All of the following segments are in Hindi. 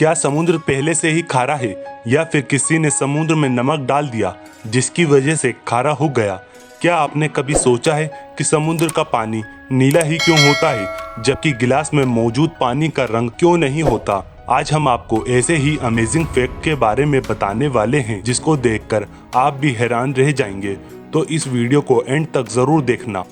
क्या समुद्र पहले से ही खारा है या फिर किसी ने समुद्र में नमक डाल दिया जिसकी वजह से खारा हो गया? क्या आपने कभी सोचा है कि समुद्र का पानी नीला ही क्यों होता है जबकि गिलास में मौजूद पानी का रंग क्यों नहीं होता? आज हम आपको ऐसे ही अमेजिंग फैक्ट के बारे में बताने वाले हैं जिसको देखकर आप भी हैरान रह जाएंगे, तो इस वीडियो को एंड तक जरूर देखना।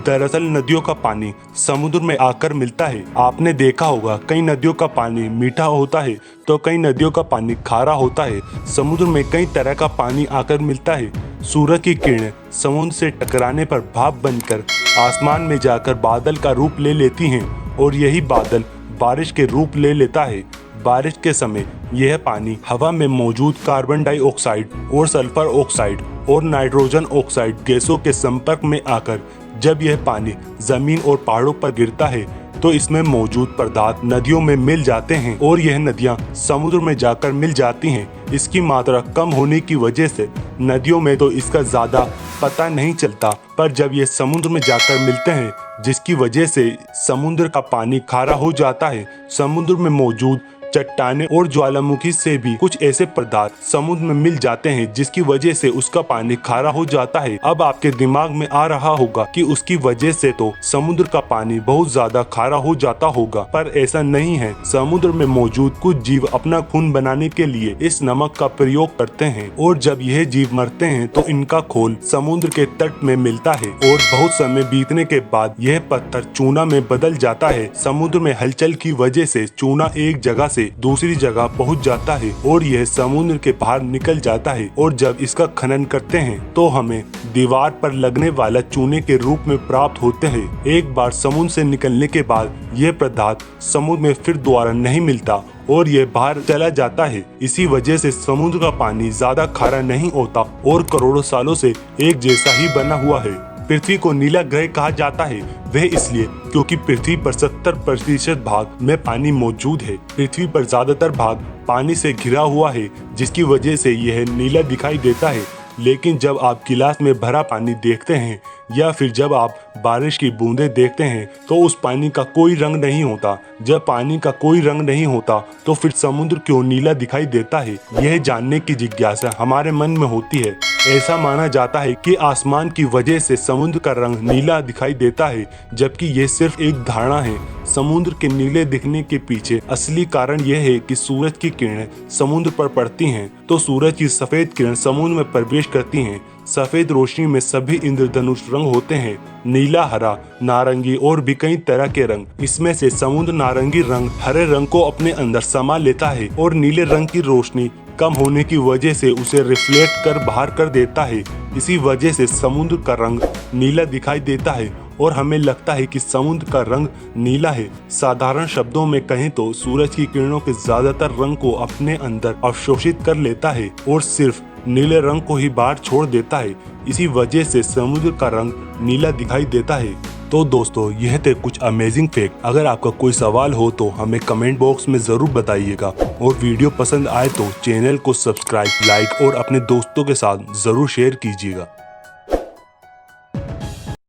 दरअसल नदियों का पानी समुद्र में आकर मिलता है। आपने देखा होगा कई नदियों का पानी मीठा होता है तो कई नदियों का पानी खारा होता है। समुद्र में कई तरह का पानी आकर मिलता है। सूरज की किरणें समुद्र से टकराने पर भाप बनकर आसमान में जाकर बादल का रूप ले लेती हैं और यही बादल बारिश के रूप ले लेता है। बारिश के समय यह पानी हवा में मौजूद कार्बन डाइऑक्साइड और सल्फर ऑक्साइड और नाइट्रोजन ऑक्साइड गैसों के संपर्क में आकर जब यह पानी जमीन और पहाड़ों पर गिरता है तो इसमें मौजूद पदार्थ नदियों में मिल जाते हैं और यह नदियां समुद्र में जाकर मिल जाती हैं। इसकी मात्रा कम होने की वजह से नदियों में तो इसका ज्यादा पता नहीं चलता, पर जब ये समुद्र में जाकर मिलते हैं जिसकी वजह से समुद्र का पानी खारा हो जाता है। समुद्र में मौजूद चट्टानें और ज्वालामुखी से भी कुछ ऐसे पदार्थ समुद्र में मिल जाते हैं जिसकी वजह से उसका पानी खारा हो जाता है। अब आपके दिमाग में आ रहा होगा कि उसकी वजह से तो समुद्र का पानी बहुत ज्यादा खारा हो जाता होगा, पर ऐसा नहीं है। समुद्र में मौजूद कुछ जीव अपना खून बनाने के लिए इस नमक का प्रयोग करते हैं और जब यह जीव मरते हैं तो इनका खोल समुद्र के तट में मिलता है और बहुत समय बीतने के बाद यह पत्थर चूना में बदल जाता है। समुद्र में हलचल की वजह से चूना एक जगह से दूसरी जगह पहुंच जाता है और यह समुद्र के बाहर निकल जाता है और जब इसका खनन करते हैं तो हमें दीवार पर लगने वाला चूने के रूप में प्राप्त होते हैं। एक बार समुद्र से निकलने के बाद यह पदार्थ समुद्र में फिर दोबारा नहीं मिलता और यह बाहर चला जाता है। इसी वजह से समुद्र का पानी ज्यादा खारा नहीं होता और करोड़ों सालों से एक जैसा ही बना हुआ है। पृथ्वी को नीला ग्रह कहा जाता है, वह इसलिए क्योंकि पृथ्वी पर 70% भाग में पानी मौजूद है। पृथ्वी पर ज्यादातर भाग पानी से घिरा हुआ है जिसकी वजह से यह नीला दिखाई देता है। लेकिन जब आप गिलास में भरा पानी देखते हैं या फिर जब आप बारिश की बूंदें देखते हैं तो उस पानी का कोई रंग नहीं होता। जब पानी का कोई रंग नहीं होता तो फिर समुद्र क्यों नीला दिखाई देता है, यह जानने की जिज्ञासा हमारे मन में होती है। ऐसा माना जाता है कि आसमान की वजह से समुद्र का रंग नीला दिखाई देता है, जबकि ये सिर्फ एक धारणा है। समुद्र के नीले दिखने के पीछे असली कारण यह है कि सूरज की किरणें समुद्र पर पड़ती हैं तो सूरज की सफेद किरण समुद्र में प्रवेश करती हैं। सफेद रोशनी में सभी इंद्रधनुष रंग होते हैं, नीला, हरा, नारंगी और भी कई तरह के रंग। इसमें से समुद्र नारंगी रंग हरे रंग को अपने अंदर समा लेता है और नीले रंग की रोशनी कम होने की वजह से उसे रिफ्लेक्ट कर बाहर कर देता है। इसी वजह से समुद्र का रंग नीला दिखाई देता है और हमें लगता है कि समुद्र का रंग नीला है। साधारण शब्दों में कहें तो सूरज की किरणों के ज्यादातर रंग को अपने अंदर अवशोषित कर लेता है और सिर्फ नीले रंग को ही बाहर छोड़ देता है। इसी वजह से समुद्र का रंग नीला दिखाई देता है। तो दोस्तों, यह थे कुछ अमेजिंग फैक्ट। अगर आपका कोई सवाल हो तो हमें कमेंट बॉक्स में जरूर बताइएगा और वीडियो पसंद आए तो चैनल को सब्सक्राइब, लाइक और अपने दोस्तों के साथ जरूर शेयर कीजिएगा।